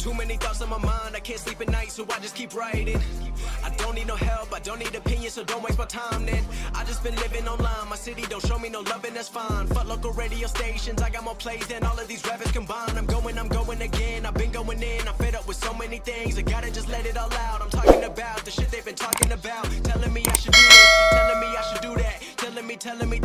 Too many thoughts on my mind, I can't sleep at night, so I just keep writing. I don't need no help, I don't need opinions, so don't waste my time then. I just been living online, my city don't show me no love and that's fine. Fuck local radio stations, I got more plays than all of these rappers combined. I'm going again, I've been going in, I'm fed up with so many things. I gotta just let it all out, I'm talking about the shit they've been talking about. Telling me I should do this, telling me I should do that, telling me things